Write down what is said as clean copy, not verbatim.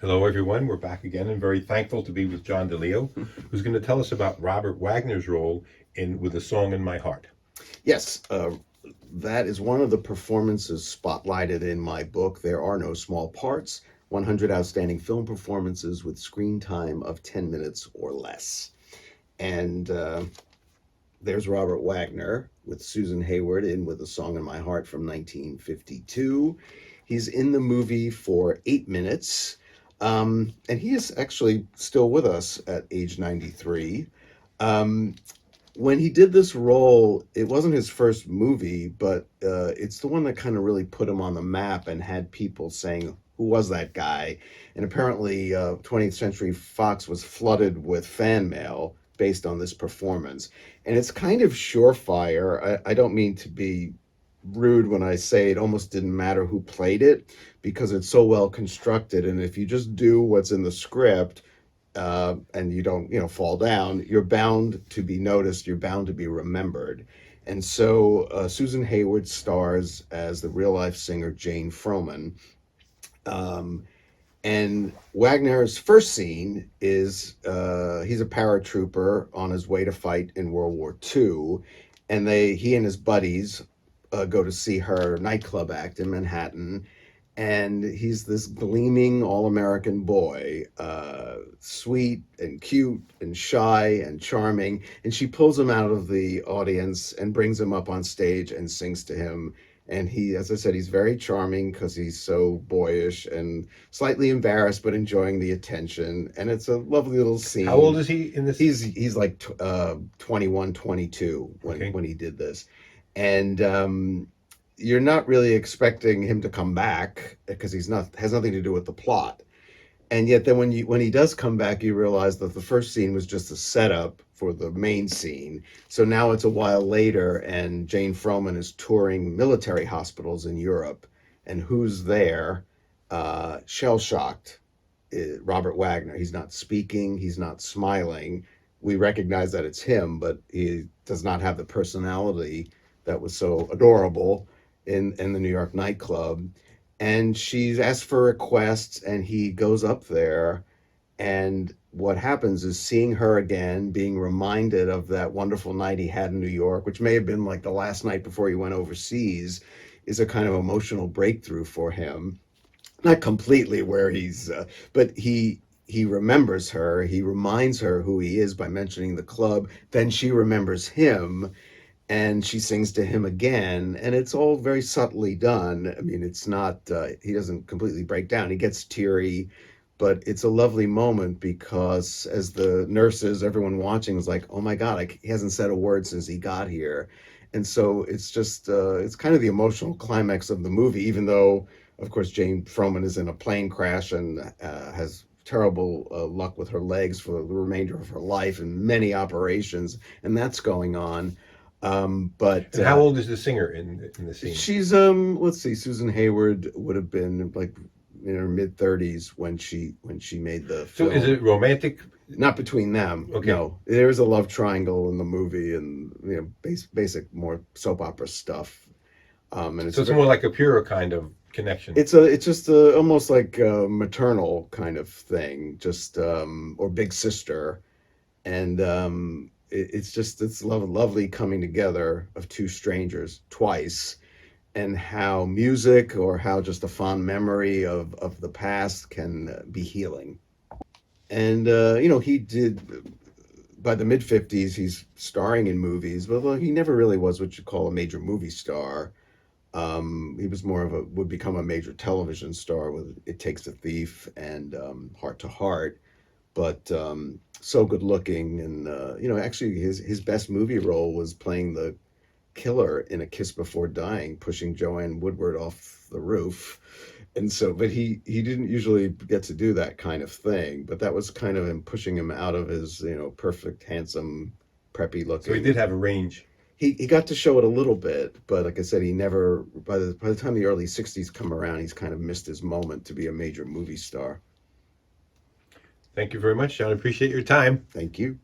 Hello, everyone. We're back again and very thankful to be with John DiLeo, who's going to tell us about Robert Wagner's role in With a Song in My Heart. Yes, that is one of the performances spotlighted in my book, There Are No Small Parts: 100 Outstanding Film Performances with Screen Time of 10 Minutes or Less. And there's Robert Wagner with Susan Hayward in With a Song in My Heart from 1952. He's in the movie for 8 minutes, and he is actually still with us at age 93. Um, when he did this role, it wasn't his first movie, but it's the one that kind of really put him on the map and had people saying, "Who was that guy?" And apparently, 20th Century Fox was flooded with fan mail based on this performance. And it's kind of surefire. I don't mean to be rude when I say it almost didn't matter who played it because it's so well constructed. And if you just do what's in the script, and you don't, fall down, you're bound to be noticed. You're bound to be remembered. And so Susan Hayward stars as the real life singer Jane Froman. Um, and Wagner's first scene is he's a paratrooper on his way to fight in World War II, and he and his buddies go to see her nightclub act in Manhattan, and he's this gleaming all-American boy, sweet and cute and shy and charming, and she pulls him out of the audience and brings him up on stage and sings to him. And he, as I said, he's very charming because he's so boyish and slightly embarrassed but enjoying the attention, and it's a lovely little scene. How old is he in this? He's like 21, 22 Okay. when he did this. And you're not really expecting him to come back because he's not has nothing to do with the plot. And yet then when he does come back, you realize that the first scene was just a setup for the main scene. So now it's a while later, and Jane Froman is touring military hospitals in Europe, and who's there? Shell shocked, Robert Wagner. He's not speaking, he's not smiling. We recognize that it's him, but he does not have the personality that was so adorable in the New York nightclub. And she's asked for requests, and he goes up there. And what happens is seeing her again, being reminded of that wonderful night he had in New York, which may have been like the last night before he went overseas, is a kind of emotional breakthrough for him. Not completely where but he remembers her. He reminds her who he is by mentioning the club. Then she remembers him, and she sings to him again, and it's all very subtly done. I mean, it's not he doesn't completely break down. He gets teary, but it's a lovely moment because as the nurses, everyone watching is like, "Oh my God, he hasn't said a word since he got here." And so it's just it's kind of the emotional climax of the movie, even though of course Jane Froman is in a plane crash and has terrible luck with her legs for the remainder of her life and many operations, and that's going on. But And how old is the singer in the scene? she's let's see, Susan Hayward would have been like in her mid 30s when she made the So is it film. romantic? Not between them, Okay. no. There's a love triangle in the movie, and basic more soap opera stuff. And So it's more like a pure kind of connection. it's just almost like a maternal kind of thing, just or big sister. And it's lovely coming together of two strangers twice, and how music or how just a fond memory of the past can be healing. And he did, by the mid 50s he's starring in movies, but he never really was what you call a major movie star. He was more of a would become a major television star with It Takes a Thief and Heart to Heart. But so good looking, and actually his best movie role was playing the killer in A Kiss Before Dying, pushing Joanne Woodward off the roof. And so, but he didn't usually get to do that kind of thing, but that was kind of him pushing him out of his perfect, handsome, preppy So he looking. did have a range. He got to show it a little bit, but like I said, he never, by the time the early 60s come around, he's kind of missed his moment to be a major movie star. Thank you very much, John. Appreciate your time. Thank you.